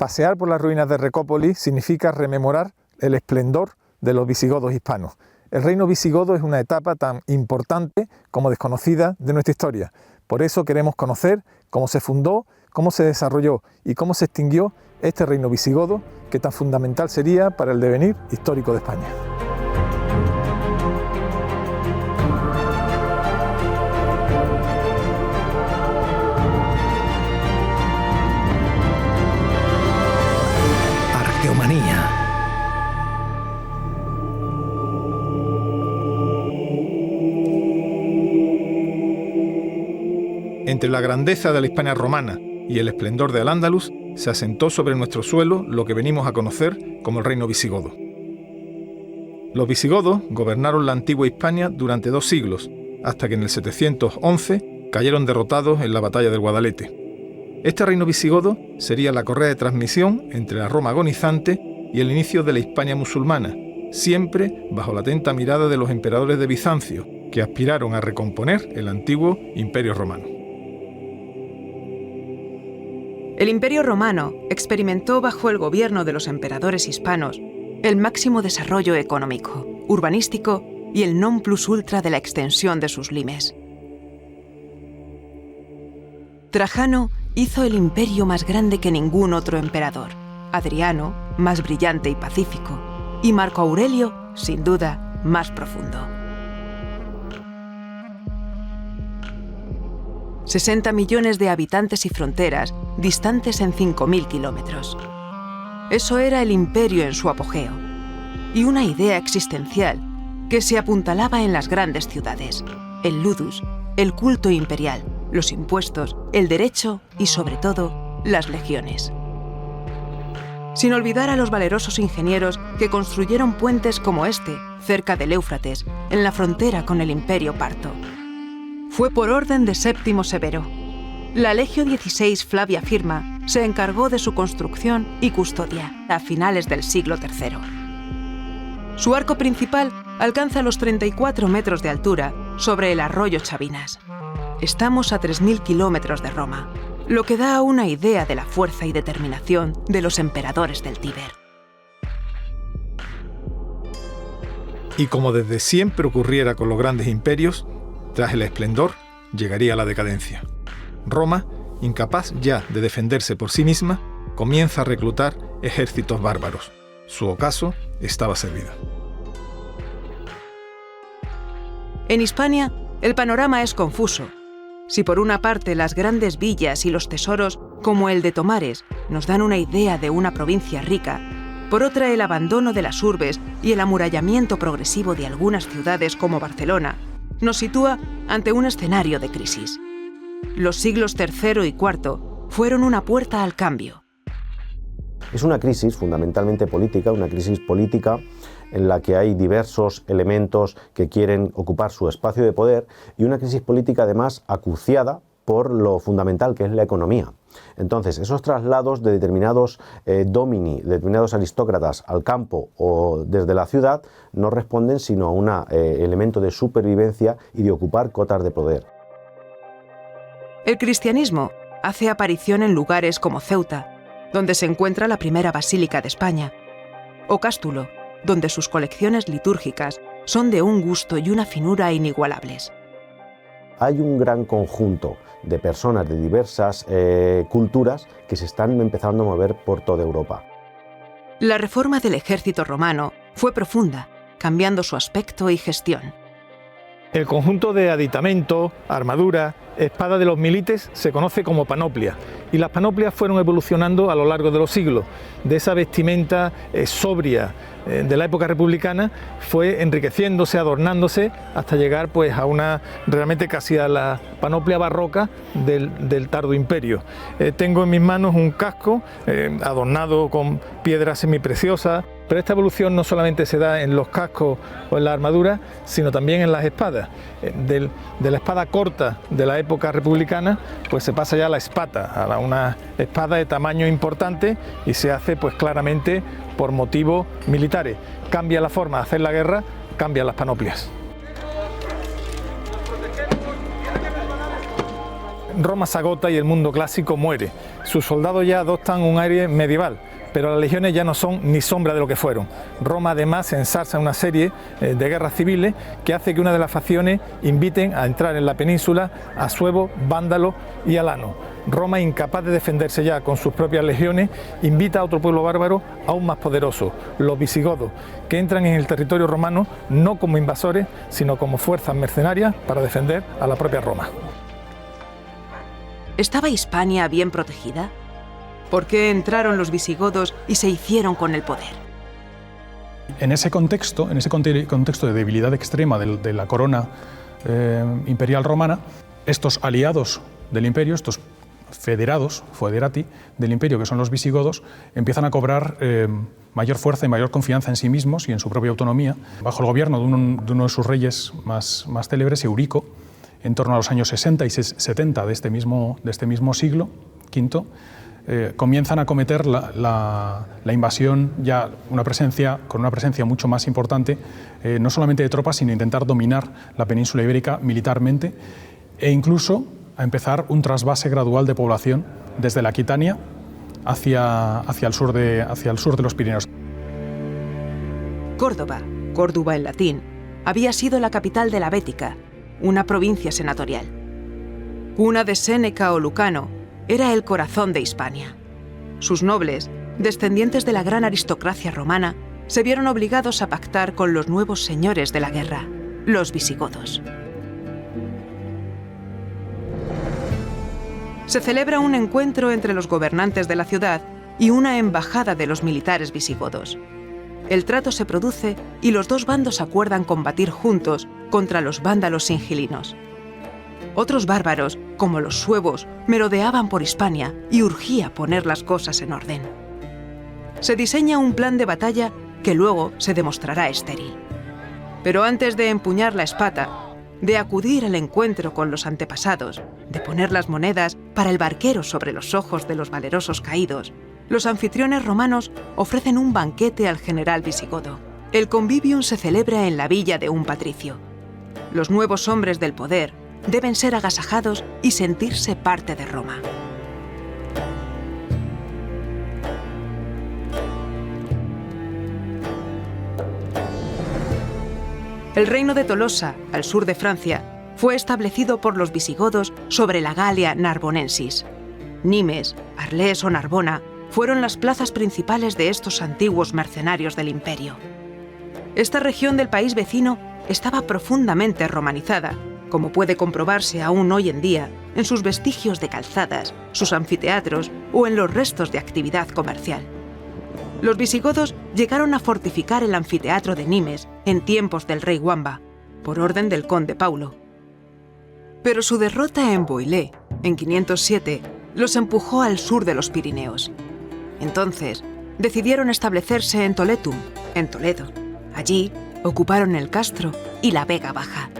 Pasear por las ruinas de Recópolis significa rememorar el esplendor de los visigodos hispanos. El reino visigodo es una etapa tan importante como desconocida de nuestra historia. Por eso queremos conocer cómo se fundó, cómo se desarrolló y cómo se extinguió este reino visigodo que tan fundamental sería para el devenir histórico de España. Arqueomanía. Entre la grandeza de la Hispania romana y el esplendor de Al-Ándalus se asentó sobre nuestro suelo lo que venimos a conocer como el reino visigodo. Los visigodos gobernaron la antigua Hispania durante 2 siglos, hasta que en el 711 cayeron derrotados en la batalla del Guadalete. Este reino visigodo sería la correa de transmisión entre la Roma agonizante y el inicio de la Hispania musulmana, siempre bajo la atenta mirada de los emperadores de Bizancio, que aspiraron a recomponer el antiguo Imperio Romano. El Imperio Romano experimentó bajo el gobierno de los emperadores hispanos el máximo desarrollo económico, urbanístico y el non plus ultra de la extensión de sus limes. Trajano hizo el imperio más grande que ningún otro emperador, Adriano, más brillante y pacífico, y Marco Aurelio, sin duda, más profundo. 60 millones de habitantes y fronteras distantes en 5.000 kilómetros. Eso era el imperio en su apogeo, y una idea existencial que se apuntalaba en las grandes ciudades, el ludus, el culto imperial, los impuestos, el derecho y, sobre todo, las legiones. Sin olvidar a los valerosos ingenieros que construyeron puentes como este, cerca del Éufrates, en la frontera con el Imperio Parto. Fue por orden de Séptimo Severo. La Legio XVI Flavia Firma se encargó de su construcción y custodia a finales del siglo III. Su arco principal alcanza los 34 metros de altura sobre el arroyo Chabinas. Estamos a 3.000 kilómetros de Roma, lo que da una idea de la fuerza y determinación de los emperadores del Tíber. Y como desde siempre ocurriera con los grandes imperios, tras el esplendor llegaría la decadencia. Roma, incapaz ya de defenderse por sí misma, comienza a reclutar ejércitos bárbaros. Su ocaso estaba servido. En Hispania, el panorama es confuso. Si por una parte las grandes villas y los tesoros, como el de Tomares, nos dan una idea de una provincia rica, por otra el abandono de las urbes y el amurallamiento progresivo de algunas ciudades como Barcelona, nos sitúa ante un escenario de crisis. Los siglos III y IV fueron una puerta al cambio. Es una crisis fundamentalmente política, una crisis política en la que hay diversos elementos que quieren ocupar su espacio de poder y una crisis política además acuciada por lo fundamental que es la economía. Entonces, esos traslados de determinados domini, de determinados aristócratas al campo o desde la ciudad no responden sino a un elemento de supervivencia y de ocupar cotas de poder. El cristianismo hace aparición en lugares como Ceuta, donde se encuentra la primera basílica de España, o Cástulo, donde sus colecciones litúrgicas son de un gusto y una finura inigualables. Hay un gran conjunto de personas de diversas culturas que se están empezando a mover por toda Europa. La reforma del ejército romano fue profunda, cambiando su aspecto y gestión. El conjunto de aditamento, armadura, espada de los milites se conoce como panoplia, y las panoplias fueron evolucionando a lo largo de los siglos. De esa vestimenta sobria de la época republicana fue enriqueciéndose, adornándose, hasta llegar pues a una realmente casi a la panoplia barroca del tardo imperio. Tengo en mis manos un casco adornado con piedras semipreciosas, pero esta evolución no solamente se da en los cascos o en la armadura, sino también en las espadas. De la espada corta de la época republicana, pues se pasa ya a la espata, a una espada de tamaño importante, y se hace pues claramente por motivos militares. Cambia la forma de hacer la guerra, cambian las panoplias. Roma se agota y el mundo clásico muere. sus soldados ya adoptan un aire medieval, pero las legiones ya no son ni sombra de lo que fueron. Roma además se ensarza en una serie de guerras civiles que hace que una de las facciones inviten a entrar en la península a suevos, vándalos y alanos. Roma, incapaz de defenderse ya con sus propias legiones, invita a otro pueblo bárbaro aún más poderoso, los visigodos, que entran en el territorio romano no como invasores, sino como fuerzas mercenarias para defender a la propia Roma. ¿Estaba Hispania bien protegida? ¿Por qué entraron los visigodos y se hicieron con el poder? En ese contexto de debilidad extrema de la corona imperial romana, estos aliados del imperio, estos foederati del imperio, que son los visigodos, empiezan a cobrar mayor fuerza y mayor confianza en sí mismos y en su propia autonomía, bajo el gobierno de uno de sus reyes más célebres, Eurico, en torno a los años 60 y 70 de este mismo siglo V. Comienzan a cometer la invasión ya con una presencia mucho más importante, no solamente de tropas, sino intentar dominar la península ibérica militarmente e incluso a empezar un trasvase gradual de población desde la Aquitania hacia el sur de los Pirineos. Córdoba en latín, había sido la capital de la Bética, una provincia senatorial. Cuna de Séneca o Lucano, era el corazón de Hispania. Sus nobles, descendientes de la gran aristocracia romana, se vieron obligados a pactar con los nuevos señores de la guerra, los visigodos. Se celebra un encuentro entre los gobernantes de la ciudad y una embajada de los militares visigodos. El trato se produce y los dos bandos acuerdan combatir juntos contra los vándalos singilinos. Otros bárbaros, como los suevos, merodeaban por Hispania y urgía poner las cosas en orden. Se diseña un plan de batalla que luego se demostrará estéril. Pero antes de empuñar la espada, de acudir al encuentro con los antepasados, de poner las monedas para el barquero sobre los ojos de los valerosos caídos, los anfitriones romanos ofrecen un banquete al general visigodo. El convivium se celebra en la villa de un patricio. Los nuevos hombres del poder deben ser agasajados y sentirse parte de Roma. El reino de Tolosa, al sur de Francia, fue establecido por los visigodos sobre la Galia Narbonensis. Nimes, Arles o Narbona fueron las plazas principales de estos antiguos mercenarios del imperio. Esta región del país vecino estaba profundamente romanizada, como puede comprobarse aún hoy en día en sus vestigios de calzadas, sus anfiteatros o en los restos de actividad comercial. Los visigodos llegaron a fortificar el anfiteatro de Nimes en tiempos del rey Wamba, por orden del conde Paulo. Pero su derrota en Boilé, en 507, los empujó al sur de los Pirineos. Entonces, decidieron establecerse en Toletum, en Toledo. Allí ocuparon el Castro y la Vega Baja.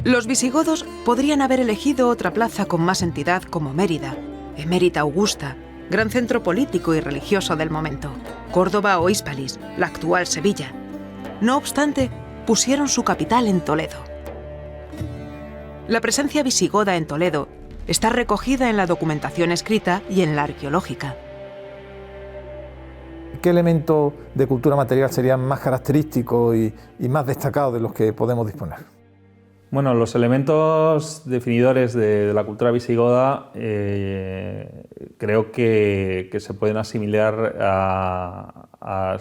Los visigodos podrían haber elegido otra plaza con más entidad como Mérida, Emérita Augusta, gran centro político y religioso del momento, Córdoba o Hispalis, la actual Sevilla. No obstante, pusieron su capital en Toledo. La presencia visigoda en Toledo está recogida en la documentación escrita y en la arqueológica. ¿Qué elemento de cultura material sería más característico y más destacado de los que podemos disponer? Bueno, los elementos definidores de la cultura visigoda creo que se pueden asimilar a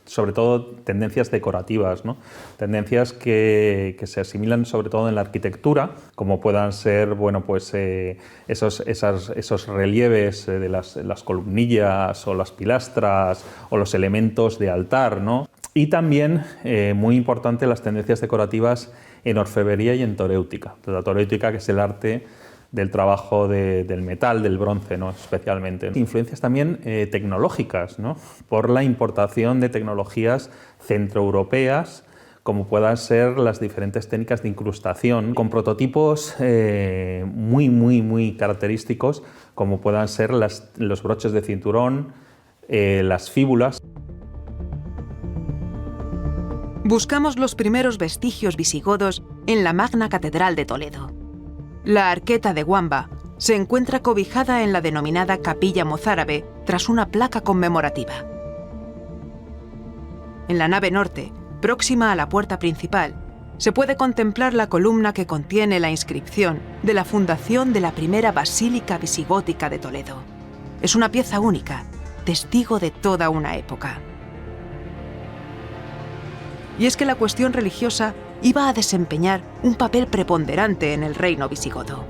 sobre todo tendencias decorativas, ¿no? Tendencias que se asimilan sobre todo en la arquitectura, como puedan ser esos relieves de las columnillas o las pilastras o los elementos de altar, ¿no? Y también, muy importante, las tendencias decorativas en orfebrería y en toréutica. La toréutica, que es el arte del trabajo del metal, del bronce, ¿no? Especialmente. Influencias también tecnológicas, ¿no? Por la importación de tecnologías centroeuropeas, como puedan ser las diferentes técnicas de incrustación, con prototipos muy característicos, como puedan ser los broches de cinturón, las fíbulas. Buscamos los primeros vestigios visigodos en la Magna Catedral de Toledo. La Arqueta de Wamba, se encuentra cobijada en la denominada Capilla Mozárabe tras una placa conmemorativa. En la nave norte, próxima a la puerta principal, se puede contemplar la columna que contiene la inscripción de la fundación de la primera basílica visigótica de Toledo. Es una pieza única, testigo de toda una época. Y es que la cuestión religiosa iba a desempeñar un papel preponderante en el reino visigodo.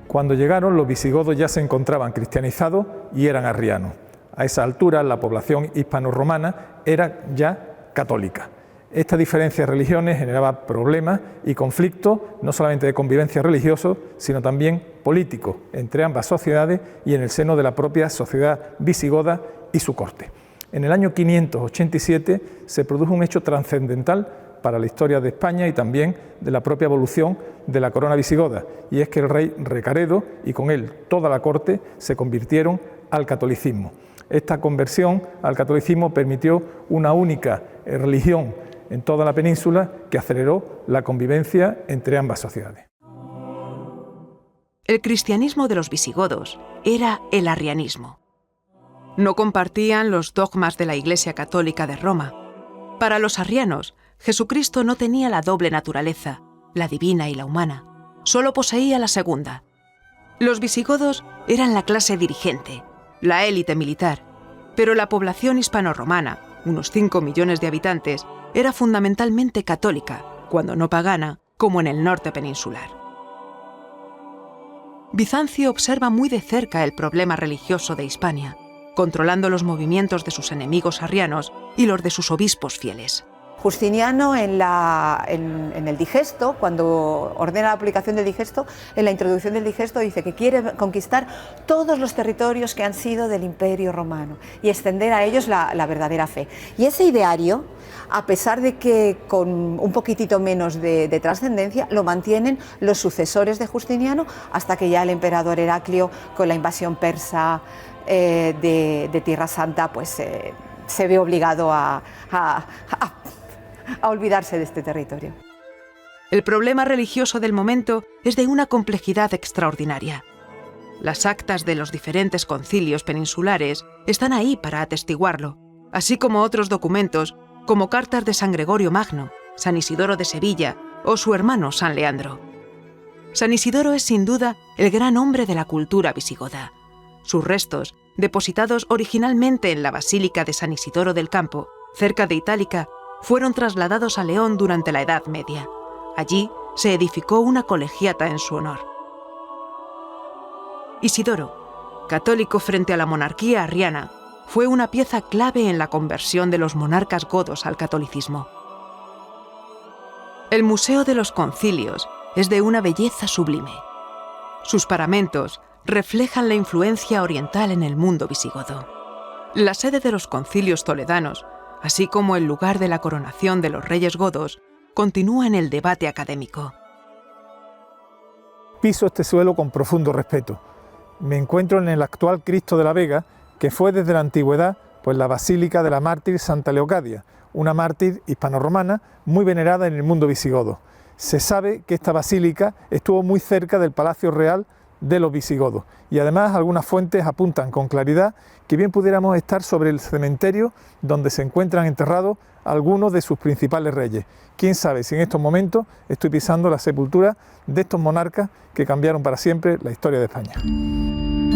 Cuando llegaron, los visigodos ya se encontraban cristianizados y eran arrianos. A esa altura, la población hispano-romana era ya católica. Esta diferencia de religiones generaba problemas y conflictos, no solamente de convivencia religiosa, sino también políticos, entre ambas sociedades y en el seno de la propia sociedad visigoda y su corte. En el año 587 se produjo un hecho trascendental para la historia de España y también de la propia evolución de la corona visigoda, y es que el rey Recaredo y con él toda la corte se convirtieron al catolicismo. Esta conversión al catolicismo permitió una única religión en toda la península que aceleró la convivencia entre ambas sociedades. El cristianismo de los visigodos era el arrianismo. No compartían los dogmas de la Iglesia Católica de Roma. Para los arrianos, Jesucristo no tenía la doble naturaleza, la divina y la humana. Solo poseía la segunda. Los visigodos eran la clase dirigente, la élite militar, pero la población hispano-romana, unos 5 millones de habitantes, era fundamentalmente católica, cuando no pagana, como en el norte peninsular. Bizancio observa muy de cerca el problema religioso de Hispania, controlando los movimientos de sus enemigos arrianos y los de sus obispos fieles. Justiniano en el digesto, cuando ordena la aplicación del digesto, en la introducción del digesto dice que quiere conquistar todos los territorios que han sido del Imperio Romano y extender a ellos la verdadera fe. Y ese ideario, a pesar de que con un poquitito menos de trascendencia, lo mantienen los sucesores de Justiniano hasta que ya el emperador Heraclio, con la invasión persa de Tierra Santa, pues se ve obligado a olvidarse de este territorio. El problema religioso del momento es de una complejidad extraordinaria. Las actas de los diferentes concilios peninsulares están ahí para atestiguarlo, así como otros documentos como cartas de San Gregorio Magno, San Isidoro de Sevilla o su hermano San Leandro. San Isidoro es sin duda el gran hombre de la cultura visigoda. Sus restos, depositados originalmente en la Basílica de San Isidoro del Campo, cerca de Itálica, fueron trasladados a León durante la Edad Media. Allí se edificó una colegiata en su honor. Isidoro, católico frente a la monarquía arriana, fue una pieza clave en la conversión de los monarcas godos al catolicismo. El Museo de los Concilios es de una belleza sublime. Sus paramentos reflejan la influencia oriental en el mundo visigodo. La sede de los concilios toledanos, así como el lugar de la coronación de los reyes godos, continúa en el debate académico. Piso este suelo con profundo respeto. Me encuentro en el actual Cristo de la Vega, que fue desde la antigüedad pues la Basílica de la mártir Santa Leocadia, una mártir hispano-romana muy venerada en el mundo visigodo. Se sabe que esta basílica estuvo muy cerca del Palacio Real de los visigodos y además algunas fuentes apuntan con claridad que bien pudiéramos estar sobre el cementerio donde se encuentran enterrados algunos de sus principales reyes. Quién sabe si en estos momentos estoy pisando la sepultura de estos monarcas que cambiaron para siempre la historia de España.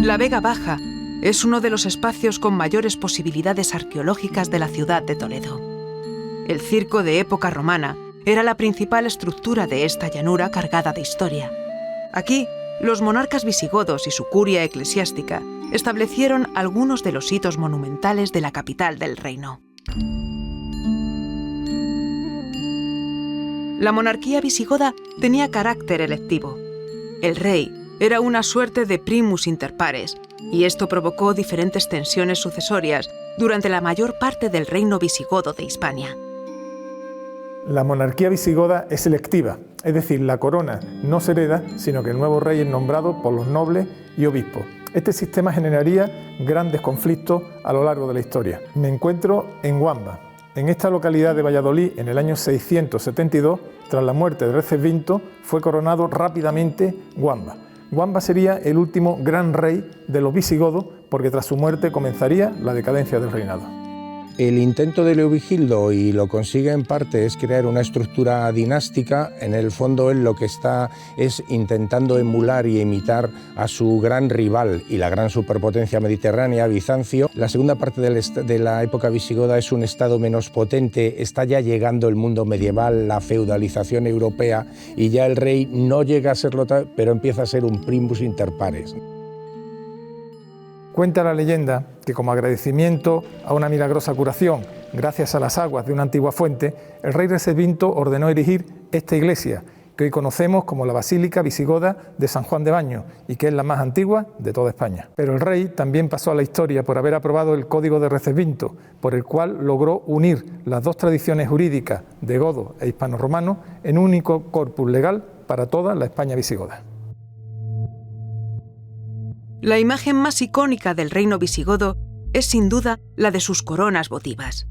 La Vega Baja es uno de los espacios con mayores posibilidades arqueológicas de la ciudad de Toledo. El circo de época romana era la principal estructura de esta llanura cargada de historia. Aquí, los monarcas visigodos y su curia eclesiástica establecieron algunos de los hitos monumentales de la capital del reino. La monarquía visigoda tenía carácter electivo. El rey era una suerte de primus inter pares, y esto provocó diferentes tensiones sucesorias durante la mayor parte del reino visigodo de Hispania. La monarquía visigoda es electiva, es decir, la corona no se hereda, sino que el nuevo rey es nombrado por los nobles y obispos. Este sistema generaría grandes conflictos a lo largo de la historia. Me encuentro en Guamba. En esta localidad de Valladolid, en el año 672, tras la muerte de Recesvinto, fue coronado rápidamente Guamba. Wamba sería el último gran rey de los visigodos, porque tras su muerte comenzaría la decadencia del reinado. El intento de Leovigildo, y lo consigue en parte, es crear una estructura dinástica. En el fondo él lo que está es intentando emular y imitar a su gran rival y la gran superpotencia mediterránea, Bizancio. La segunda parte de la época visigoda es un estado menos potente, está ya llegando el mundo medieval, la feudalización europea, y ya el rey no llega a serlo tal, pero empieza a ser un primus inter pares. Cuenta la leyenda que como agradecimiento a una milagrosa curación, gracias a las aguas de una antigua fuente, el rey Recesvinto ordenó erigir esta iglesia, que hoy conocemos como la Basílica Visigoda de San Juan de Baños y que es la más antigua de toda España. Pero el rey también pasó a la historia por haber aprobado el Código de Recesvinto, por el cual logró unir las dos tradiciones jurídicas de godo e hispano-romano en un único corpus legal para toda la España visigoda. La imagen más icónica del reino visigodo es sin duda la de sus coronas votivas.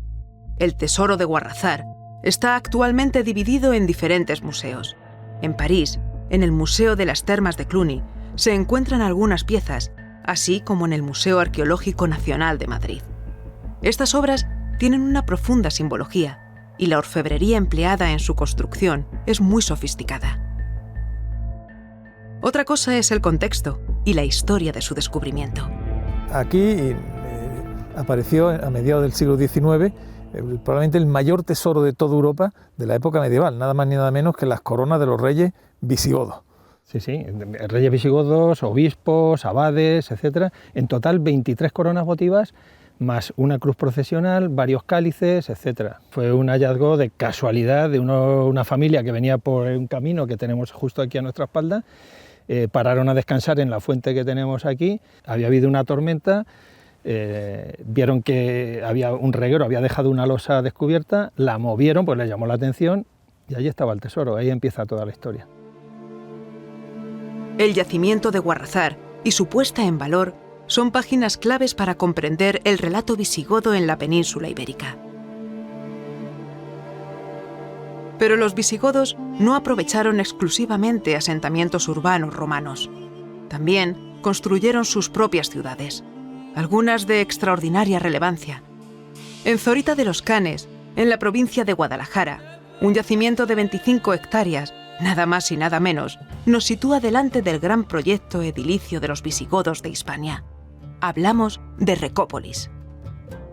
El tesoro de Guarrazar está actualmente dividido en diferentes museos. En París, en el Museo de las Termas de Cluny, se encuentran algunas piezas, así como en el Museo Arqueológico Nacional de Madrid. Estas obras tienen una profunda simbología y la orfebrería empleada en su construcción es muy sofisticada. Otra cosa es el contexto y la historia de su descubrimiento. Aquí apareció a mediados del siglo XIX probablemente el mayor tesoro de toda Europa de la época medieval, nada más ni nada menos que las coronas de los reyes visigodos. Sí, reyes visigodos, obispos, abades, etc. En total 23 coronas votivas, más una cruz procesional, varios cálices, etc. Fue un hallazgo de casualidad de una familia que venía por un camino que tenemos justo aquí a nuestra espalda. Pararon a descansar en la fuente que tenemos aquí, había habido una tormenta, vieron que había un reguero, había dejado una losa descubierta, la movieron, pues les llamó la atención y ahí estaba el tesoro, ahí empieza toda la historia. El yacimiento de Guarrazar y su puesta en valor son páginas claves para comprender el relato visigodo en la península ibérica. Pero los visigodos no aprovecharon exclusivamente asentamientos urbanos romanos. También construyeron sus propias ciudades, algunas de extraordinaria relevancia. En Zorita de los Canes, en la provincia de Guadalajara, un yacimiento de 25 hectáreas, nada más y nada menos, nos sitúa delante del gran proyecto edilicio de los visigodos de Hispania. Hablamos de Recópolis.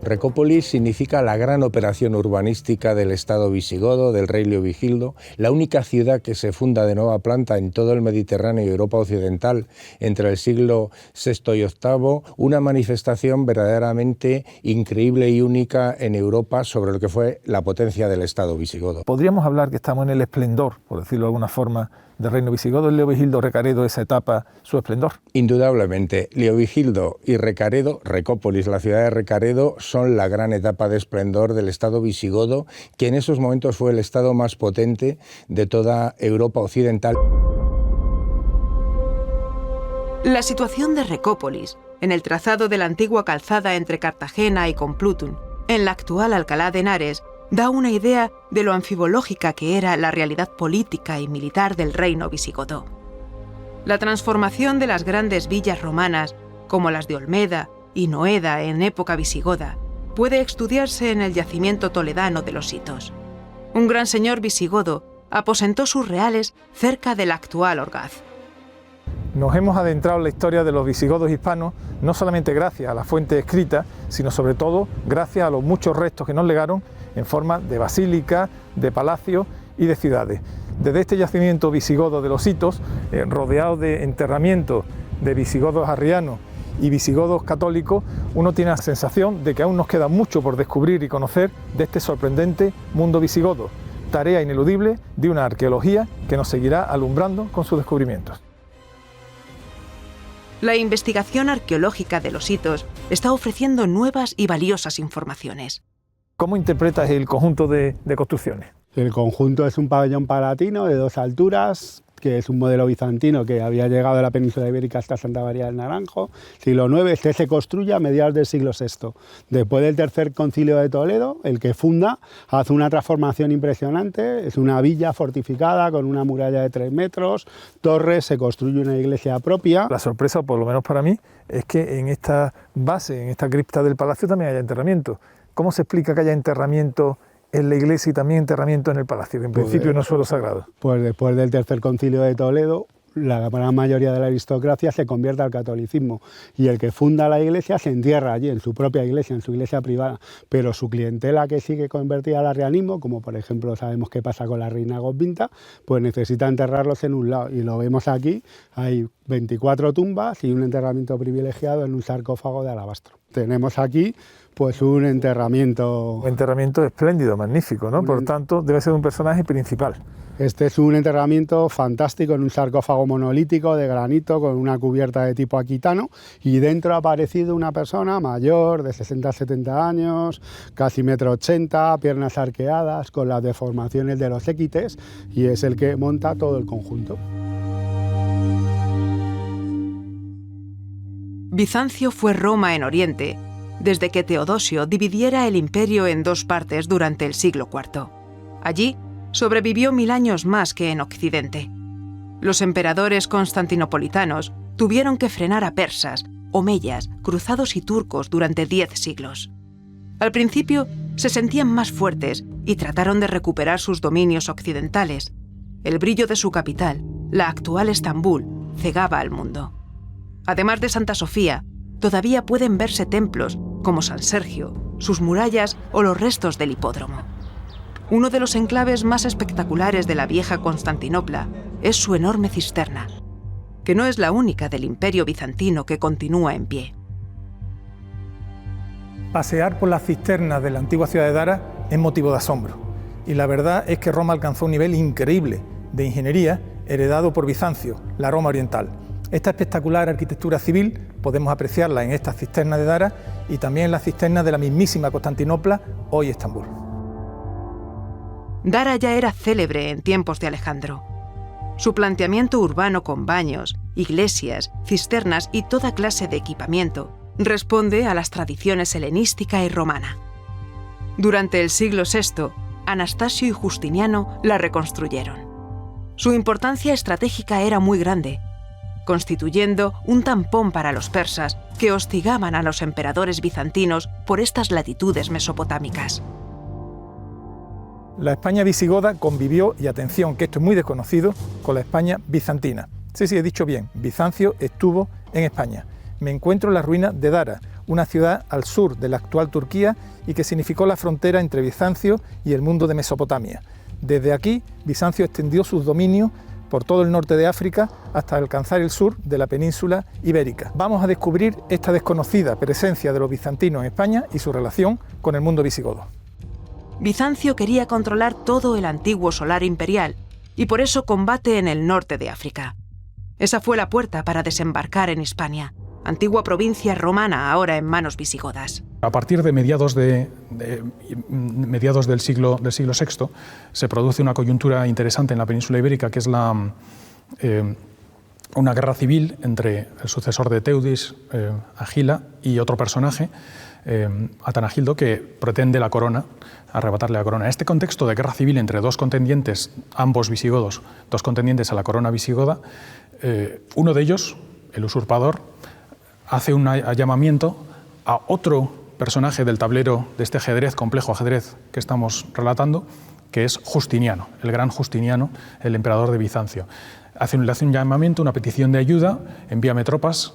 Recópolis significa la gran operación urbanística del Estado visigodo, del rey Leovigildo, la única ciudad que se funda de nueva planta en todo el Mediterráneo y Europa occidental entre el siglo VI y VIII, una manifestación verdaderamente increíble y única en Europa sobre lo que fue la potencia del Estado visigodo. Podríamos hablar que estamos en el esplendor, por decirlo de alguna forma, del reino visigodo. ¿El Leovigildo Recaredo esa etapa su esplendor? Indudablemente, Leovigildo y Recaredo, Recópolis, la ciudad de Recaredo, son la gran etapa de esplendor del Estado visigodo, que en esos momentos fue el Estado más potente de toda Europa occidental. La situación de Recópolis, en el trazado de la antigua calzada entre Cartagena y Complutum, en la actual Alcalá de Henares, da una idea de lo anfibológica que era la realidad política y militar del reino visigodo. La transformación de las grandes villas romanas, como las de Olmeda y Noeda en época visigoda, puede estudiarse en el yacimiento toledano de los Hitos. Un gran señor visigodo aposentó sus reales cerca del actual Orgaz. Nos hemos adentrado en la historia de los visigodos hispanos, no solamente gracias a la fuente escrita, sino sobre todo gracias a los muchos restos que nos legaron en forma de basílicas, de palacios y de ciudades. Desde este yacimiento visigodo de los Hitos, rodeado de enterramientos de visigodos arrianos y visigodos católicos, uno tiene la sensación de que aún nos queda mucho por descubrir y conocer de este sorprendente mundo visigodo, tarea ineludible de una arqueología que nos seguirá alumbrando con sus descubrimientos. La investigación arqueológica de los Hitos está ofreciendo nuevas y valiosas informaciones. ¿Cómo interpretas el conjunto de construcciones? El conjunto es un pabellón palatino de 2 alturas, que es un modelo bizantino que había llegado de la península ibérica hasta Santa María del Naranjo. Siglo IX, este se construye a mediados del siglo VI. Después del tercer concilio de Toledo, el que funda, hace una transformación impresionante, es una villa fortificada con una muralla de 3 metros, torres, se construye una iglesia propia. La sorpresa, por lo menos para mí, es que en esta base, en esta cripta del palacio también haya enterramiento. ¿Cómo se explica que haya enterramiento en la iglesia y también enterramiento en el palacio, que en principio no es suelo sagrado? Pues después del tercer concilio de Toledo, la gran mayoría de la aristocracia se convierte al catolicismo y el que funda la iglesia se entierra allí, en su propia iglesia, en su iglesia privada, pero su clientela que sigue convertida al arrianismo, como por ejemplo sabemos qué pasa con la reina Goswinta, pues necesita enterrarlos en un lado, y lo vemos aquí, hay 24 tumbas y un enterramiento privilegiado en un sarcófago de alabastro. Tenemos aquí pues un enterramiento... Un enterramiento espléndido, magnífico, ¿no? Por tanto, debe ser un personaje principal. Este es un enterramiento fantástico en un sarcófago monolítico de granito con una cubierta de tipo aquitano, y dentro ha aparecido una persona mayor de 60-70 años, casi 1,80 m, piernas arqueadas, con las deformaciones de los equites, y es el que monta todo el conjunto. Bizancio fue Roma en Oriente, desde que Teodosio dividiera el imperio en 2 partes durante el siglo IV. Allí sobrevivió 1000 años más que en Occidente. Los emperadores constantinopolitanos tuvieron que frenar a persas, omeyas, cruzados y turcos durante 10 siglos. Al principio se sentían más fuertes y trataron de recuperar sus dominios occidentales. El brillo de su capital, la actual Estambul, cegaba al mundo. Además de Santa Sofía, todavía pueden verse templos como San Sergio, sus murallas o los restos del hipódromo. Uno de los enclaves más espectaculares de la vieja Constantinopla es su enorme cisterna, que no es la única del Imperio bizantino que continúa en pie. Pasear por las cisternas de la antigua ciudad de Dara es motivo de asombro, y la verdad es que Roma alcanzó un nivel increíble de ingeniería heredado por Bizancio, la Roma oriental. Esta espectacular arquitectura civil podemos apreciarla en estas cisternas de Dara y también en las cisternas de la mismísima Constantinopla, hoy Estambul. Dara ya era célebre en tiempos de Alejandro. Su planteamiento urbano con baños, iglesias, cisternas y toda clase de equipamiento responde a las tradiciones helenística y romana. Durante el siglo VI, Anastasio y Justiniano la reconstruyeron. Su importancia estratégica era muy grande, constituyendo un tampón para los persas que hostigaban a los emperadores bizantinos por estas latitudes mesopotámicas. La España visigoda convivió, y atención que esto es muy desconocido, con la España bizantina. Sí, he dicho bien, Bizancio estuvo en España. Me encuentro en las ruinas de Dara, una ciudad al sur de la actual Turquía y que significó la frontera entre Bizancio y el mundo de Mesopotamia. Desde aquí, Bizancio extendió sus dominios por todo el norte de África hasta alcanzar el sur de la península ibérica. Vamos a descubrir esta desconocida presencia de los bizantinos en España y su relación con el mundo visigodo. Bizancio quería controlar todo el antiguo solar imperial y por eso combate en el norte de África. Esa fue la puerta para desembarcar en Hispania, antigua provincia romana ahora en manos visigodas. A partir de mediados del siglo VI se produce una coyuntura interesante en la península ibérica, que es una guerra civil entre el sucesor de Teudis, Agila, y otro personaje, Atanagildo, que pretende la corona, arrebatarle la corona. Este contexto de guerra civil entre dos contendientes, ambos visigodos, dos contendientes a la corona visigoda, uno de ellos, el usurpador, hace un llamamiento a otro personaje del tablero de este ajedrez, complejo ajedrez que estamos relatando, que es Justiniano, el gran Justiniano, el emperador de Bizancio. Le hace un llamamiento, una petición de ayuda: envíame tropas,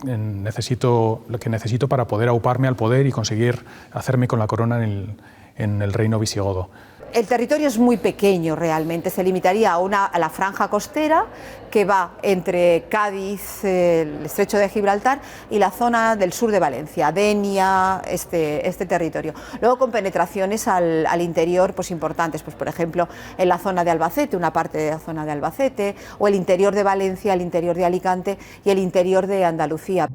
lo que necesito para poder auparme al poder y conseguir hacerme con la corona en el reino visigodo. El territorio es muy pequeño realmente, se limitaría a la franja costera que va entre Cádiz, el estrecho de Gibraltar y la zona del sur de Valencia, Denia, este territorio. Luego con penetraciones al interior pues importantes, pues por ejemplo en la zona de Albacete, una parte de la zona de Albacete, o el interior de Valencia, el interior de Alicante y el interior de Andalucía.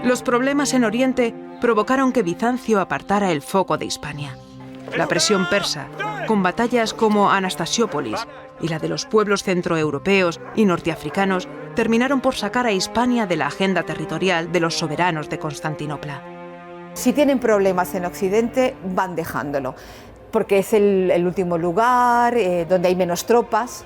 Los problemas en Oriente provocaron que Bizancio apartara el foco de Hispania. La presión persa, con batallas como Anastasiópolis, y la de los pueblos centroeuropeos y norteafricanos terminaron por sacar a Hispania de la agenda territorial de los soberanos de Constantinopla. Si tienen problemas en Occidente, van dejándolo, porque es el último lugar donde hay menos tropas,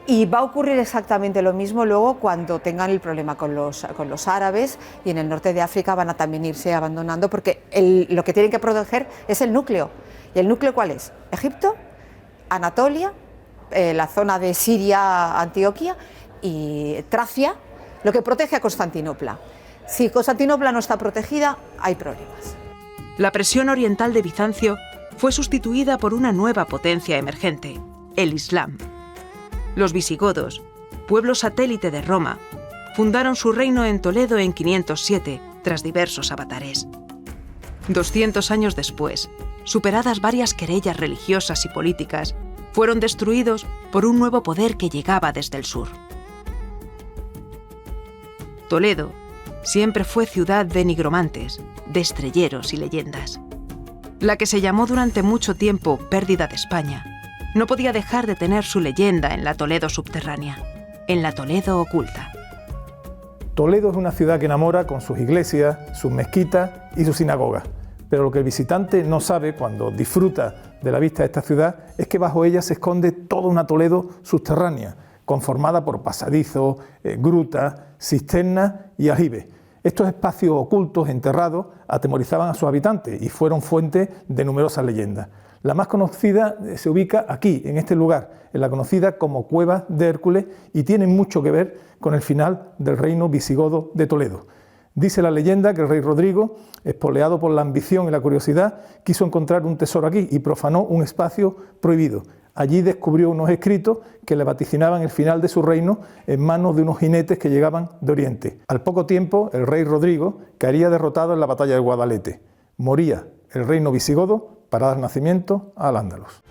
y va a ocurrir exactamente lo mismo luego cuando tengan el problema con los árabes, y en el norte de África van a también irse abandonando, porque lo que tienen que proteger es el núcleo. ¿Y el núcleo cuál es? Egipto, Anatolia, la zona de Siria, Antioquia y Tracia, lo que protege a Constantinopla. Si Constantinopla no está protegida, hay problemas. La presión oriental de Bizancio fue sustituida por una nueva potencia emergente, el Islam. Los visigodos, pueblo satélite de Roma, fundaron su reino en Toledo en 507, tras diversos avatares. 200 años después, superadas varias querellas religiosas y políticas, fueron destruidos por un nuevo poder que llegaba desde el sur. Toledo siempre fue ciudad de nigromantes, de estrelleros y leyendas. La que se llamó durante mucho tiempo Pérdida de España, no podía dejar de tener su leyenda en la Toledo subterránea, en la Toledo oculta. Toledo es una ciudad que enamora con sus iglesias, sus mezquitas y sus sinagogas. Pero lo que el visitante no sabe cuando disfruta de la vista de esta ciudad es que bajo ella se esconde toda una Toledo subterránea, conformada por pasadizos, grutas, cisternas y aljibes. Estos espacios ocultos, enterrados, atemorizaban a sus habitantes y fueron fuente de numerosas leyendas. La más conocida se ubica aquí, en este lugar, en la conocida como Cueva de Hércules, y tiene mucho que ver con el final del reino visigodo de Toledo. Dice la leyenda que el rey Rodrigo, espoleado por la ambición y la curiosidad, quiso encontrar un tesoro aquí y profanó un espacio prohibido. Allí descubrió unos escritos que le vaticinaban el final de su reino en manos de unos jinetes que llegaban de Oriente. Al poco tiempo, el rey Rodrigo caería derrotado en la batalla de Guadalete. Moría el reino visigodo para dar nacimiento a Al-Ándalus.